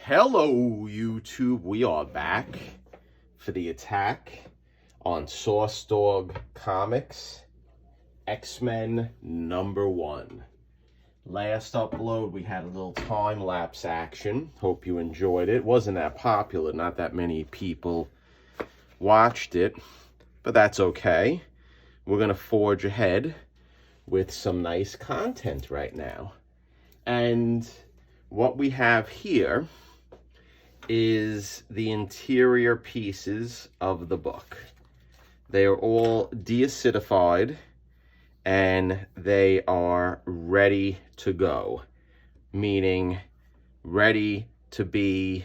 Hello YouTube, we are back for the attack on Saucedogcomics X-Men #1. Last upload we had a little time-lapse action. Hope you enjoyed it. Wasn't that popular, not that many people watched it, but that's okay. We're gonna forge ahead with some nice content right now. And what we have here is the interior pieces of the book. They are all deacidified and they are ready to go, meaning ready to be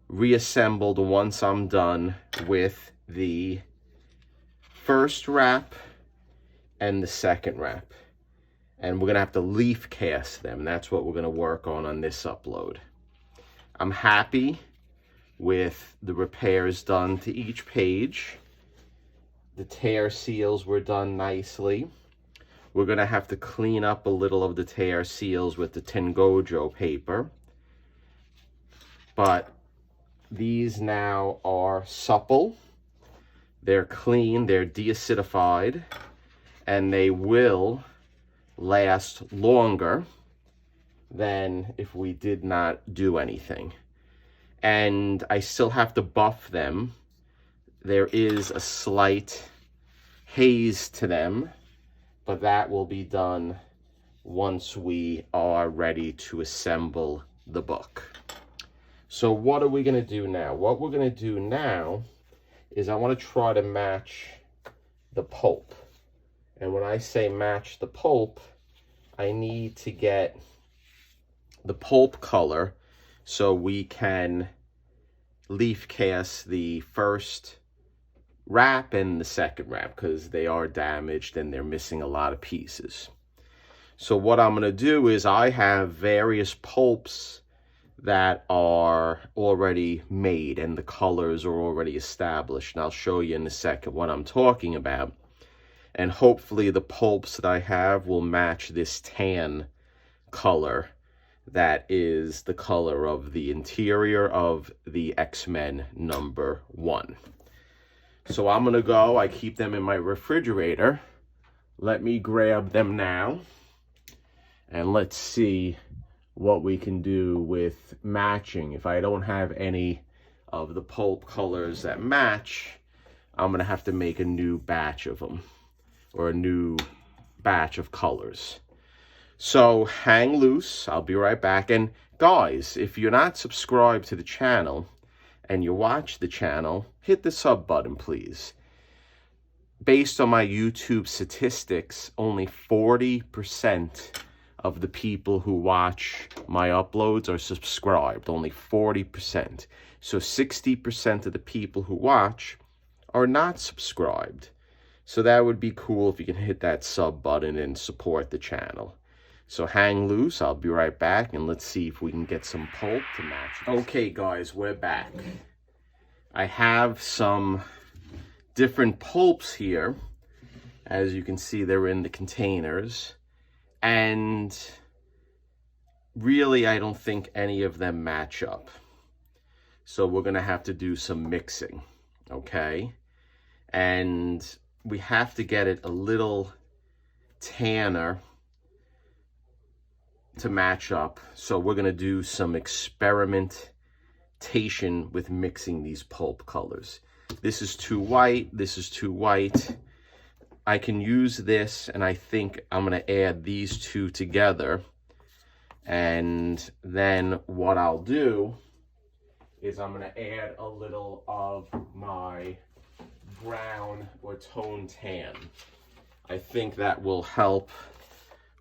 reassembled once I'm done with the first wrap and the second wrap. And we're gonna have to leaf cast them. That's what we're gonna work on this upload. I'm happy with the repairs done to each page. The tear seals were done nicely. We're gonna have to clean up a little of the tear seals with the Tengojo paper. But these now are supple, they're clean, they're deacidified, and they will last longer than if we did not do anything. And I still have to buff them. There is a slight haze to them, but that will be done once we are ready to assemble the book. So what are we going to do now? What we're going to do now is I want to try to match the pulp. And when I say match the pulp, I need to get the pulp color so we can leaf cast the first wrap and the second wrap, because they are damaged and they're missing a lot of pieces. So what I'm going to do is I have various pulps that are already made and the colors are already established, and I'll show you in a second what I'm talking about. And hopefully the pulps that I have will match this tan color that is the color of the interior of the X-Men #1. So I'm gonna go, I keep them in my refrigerator. Let me grab them now and let's see what we can do with matching. If I don't have any of the pulp colors that match, I'm gonna have to make a new batch of them, or a new batch of colors. So hang loose, I'll be right back. And guys, if you're not subscribed to the channel and you watch the channel, hit the sub button, please. Based on my YouTube statistics, only 40% of the people who watch my uploads are subscribed, only 40%. So 60% of the people who watch are not subscribed. So that would be cool if you can hit that sub button and support the channel. So hang loose, I'll be right back, and let's see if we can get some pulp to match. Okay guys, we're back. I have some different pulps here. As you can see, they're in the containers. And really, I don't think any of them match up. So we're gonna have to do some mixing, okay? And we have to get it a little tanner to match up. So we're gonna do some experimentation with mixing these pulp colors. This is too white, this is too white. I can use this, and I think I'm gonna add these two together. And then what I'll do is I'm gonna add a little of my brown or tone tan. I think that will help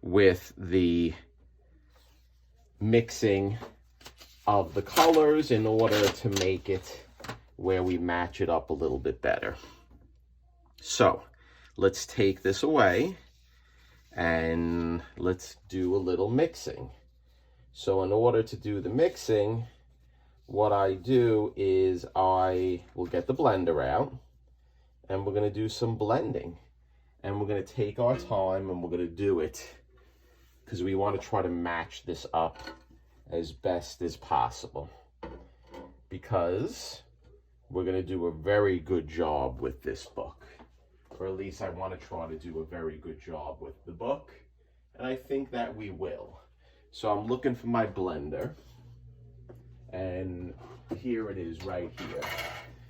with the mixing of the colors in order to make it where we match it up a little bit better. So let's take this away and let's do a little mixing. So in order to do the mixing, what I do is I will get the blender out and we're going to do some blending. And we're going to take our time and we're going to do it because we want to try to match this up as best as possible. because we're going to do a very good job with this book. Or at least I want to try to do a very good job with the book. And I think that we will. So I'm looking for my blender. And here it is right here.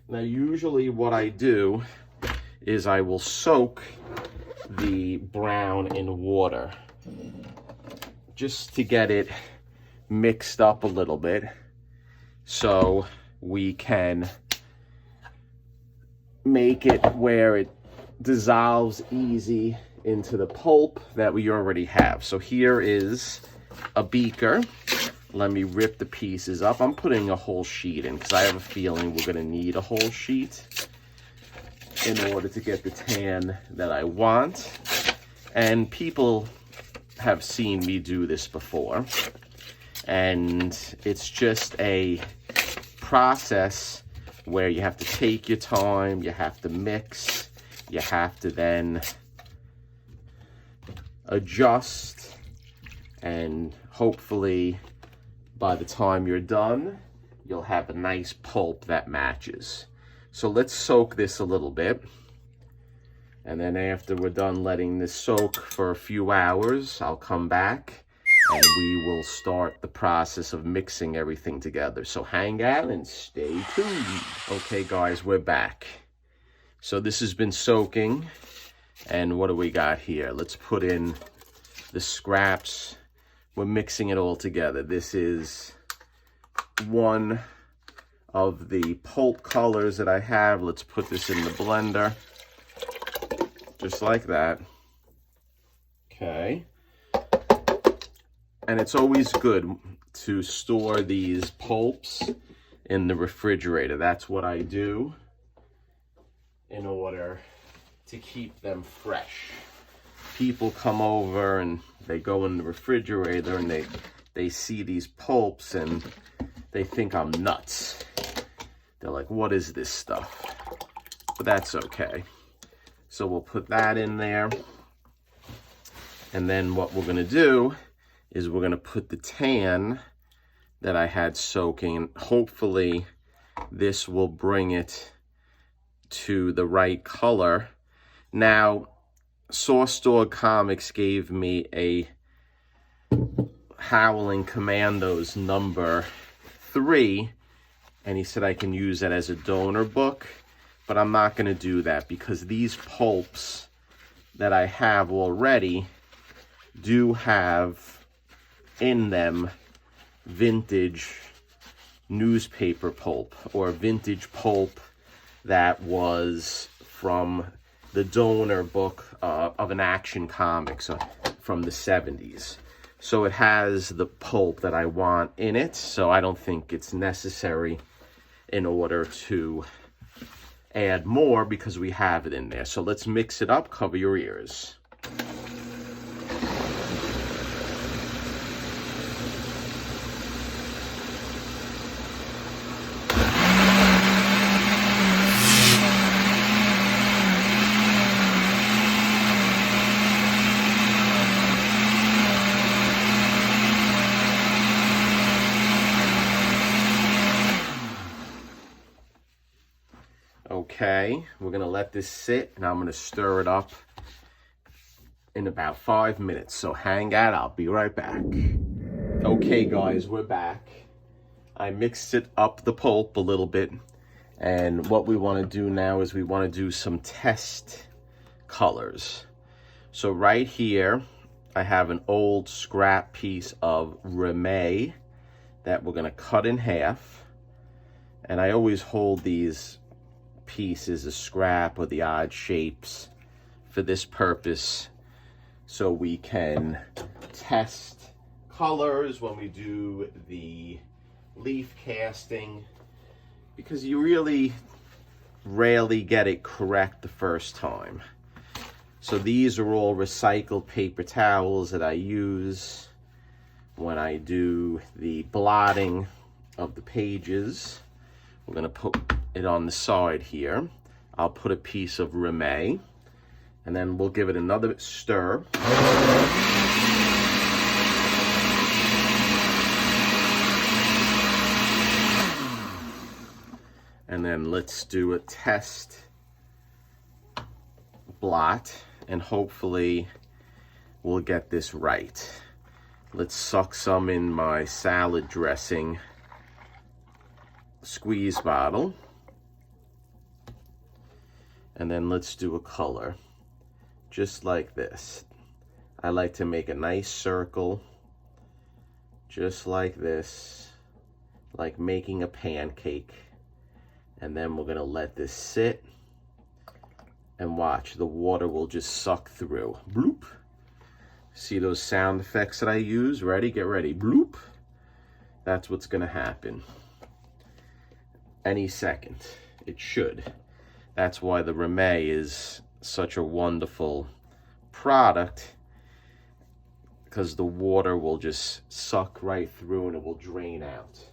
Now usually what I do is I will soak the brown in water just to get it mixed up a little bit so we can make it where it dissolves easy into the pulp that we already have. So here is a beaker. Let me rip the pieces up. I'm putting a whole sheet in because I have a feeling we're going to need a whole sheet in order to get the tan that I want. And people have seen me do this before. And it's just a process where you have to take your time, you have to mix, you have to then adjust, and hopefully by the time you're done, you'll have a nice pulp that matches. So let's soak this a little bit. And then after we're done letting this soak for a few hours, I'll come back and we will start the process of mixing everything together. So hang out and stay tuned. Okay guys, we're back. So this has been soaking. And what do we got here? Let's put in the scraps. We're mixing it all together. This is one of the pulp colors that I have. Let's put this in the blender. Just like that. Okay. And it's always good to store these pulps in the refrigerator. That's what I do in order to keep them fresh. People come over and they go in the refrigerator and they see these pulps and they think I'm nuts. They're like, what is this stuff? But that's okay. So we'll put that in there. And then what we're gonna do is we're gonna put the tan that I had soaking. Hopefully this will bring it to the right color. Now, Saucedogcomics gave me a Howling Commandos number 3, and he said I can use that as a donor book, but I'm not going to do that because these pulps that I have already do have in them vintage newspaper pulp or vintage pulp that was from the donor book of an Action Comics from the 70s. So it has the pulp that I want in it, so I don't think it's necessary in order to add more because we have it in there. So let's mix it up. Cover your ears. Okay, we're gonna let this sit and I'm gonna stir it up in about 5 minutes. So hang out, I'll be right back. Okay guys, we're back. I mixed it up the pulp a little bit. And what we wanna do now is we wanna do some test colors. So right here, I have an old scrap piece of Ramay that we're gonna cut in half. And I always hold these pieces of scrap or the odd shapes for this purpose so we can test colors when we do the leaf casting, because you really rarely get it correct the first time. So these are all recycled paper towels that I use when I do the blotting of the pages. We're gonna put it on the side here. I'll put a piece of Ramay, and then we'll give it another stir. And then let's do a test blot, and hopefully we'll get this right. Let's suck some in my salad dressing squeeze bottle. And then let's do a color, just like this. I like to make a nice circle, just like this, like making a pancake. And then we're gonna let this sit, and watch, the water will just suck through. Bloop. See those sound effects that I use? Ready? Get ready. Bloop. That's what's gonna happen. Any second, it should. That's why the Rimet is such a wonderful product, because the water will just suck right through and it will drain out.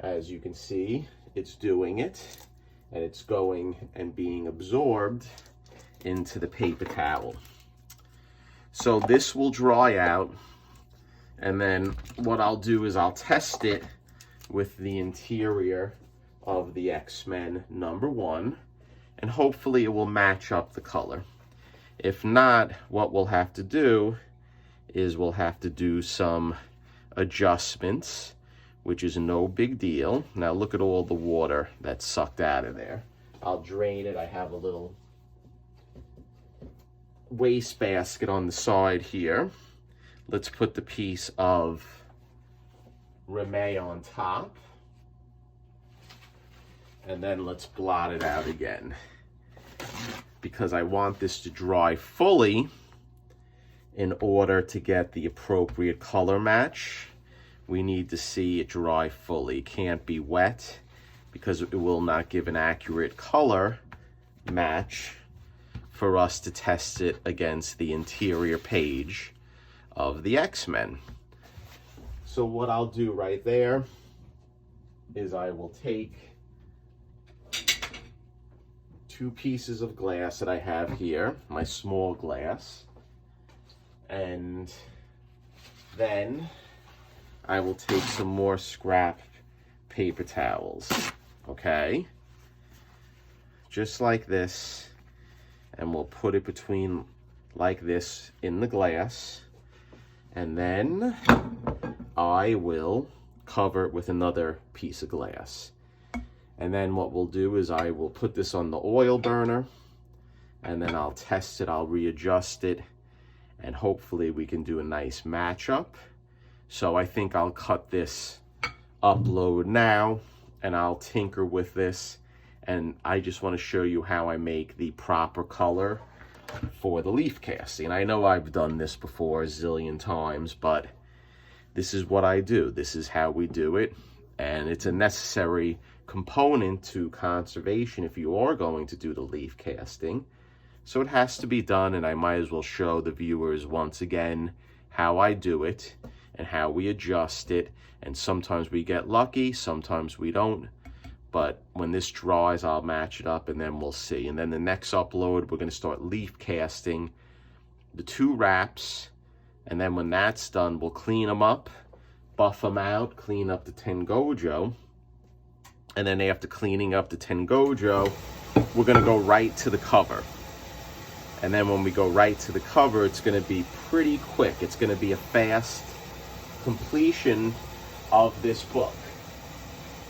As you can see, it's doing it, and it's going and being absorbed into the paper towel. So this will dry out, and then what I'll do is I'll test it with the interior of the X-Men #1, and hopefully it will match up the color. If not, what we'll have to do is we'll have to do some adjustments, which is no big deal. Now look at all the water that's sucked out of there. I'll drain it. I have a little waste basket on the side here. Let's put the piece of Rimet on top. And then let's blot it out again. Because I want this to dry fully in order to get the appropriate color match. We need to see it dry fully. It can't be wet because it will not give an accurate color match for us to test it against the interior page of the X-Men. So what I'll do right there is I will take 2 pieces of glass that I have here, my small glass, and then I will take some more scrap paper towels, okay? Just like this, and we'll put it between like this in the glass, and then I will cover it with another piece of glass. And then what we'll do is I will put this on the oil burner, and then I'll test it, I'll readjust it, and hopefully we can do a nice matchup. So I think I'll cut this upload now, and I'll tinker with this, and I just want to show you how I make the proper color for the leaf casting. I know I've done this before a zillion times, but this is what I do. This is how we do it, and it's a necessary component to conservation if you are going to do the leaf casting. So it has to be done, and I might as well show the viewers once again how I do it and how we adjust it. And sometimes we get lucky, sometimes we don't. But when this dries, I'll match it up, and then we'll see. And then the next upload, we're going to start leaf casting the 2 wraps. And then when that's done, we'll clean them up, buff them out, clean up the Tengojo. And then after cleaning up the Tengojo, we're going to go right to the cover. And then when we go right to the cover, it's going to be pretty quick. It's going to be a fast completion of this book,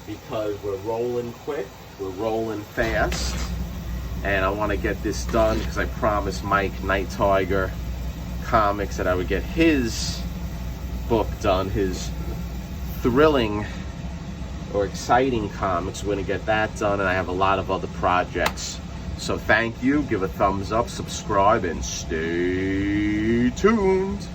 because we're rolling quick, we're rolling fast, and I want to get this done because I promised Mike Night Tiger Comics that I would get his book done, his thrilling or exciting comics. We're going to get that done, and I have a lot of other projects. So thank you, give a thumbs up, subscribe, and stay tuned.